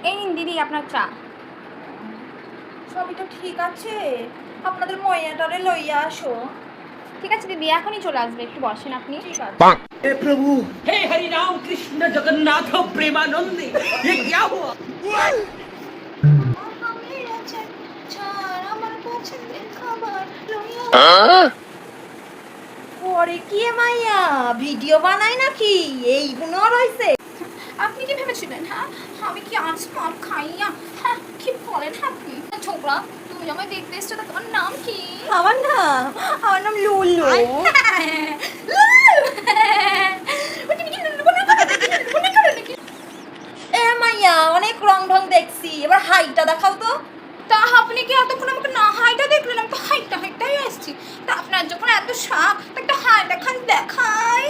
এই নিন দিদি আপনার চা। সবই তো ঠিক আছে, আপনাদের ময়নাটারে লইয়া আসো। ঠিক আছে দিদি, এখনই চলে আসবে, একটু বসেন আপনি। ঠিক আছে। हे प्रभु, हे हरि राम कृष्ण जगन्नाथ प्रेमानंदी, ये क्या हुआ? আমার পছন্দের খাবার লইয়া ওরে কি এ মাইয়া ভিডিও বানাই নাকি? এইগুলো রইছে। আপনি কি ভেবেছিলেন? হ্যাঁ, আমি কি আজ মদ খাইয়া? হ্যাঁ, কি বলেন আপনি? ছোকরা, তুমি আমায় দেখতে এসছো, তা তোমার নাম কি? আমার নাম লুলু। এ মাইয়া অনেক রং ঢং দেখছি, এবার হাইটা দেখাও তো। তা আপনি কি এতক্ষণ আমাকে না হাইটা দেখলেন? আমি তো হাইটাই আসছি। তা আপনার যখন এত শখ, তা একটা হাইটা খান দেখাই।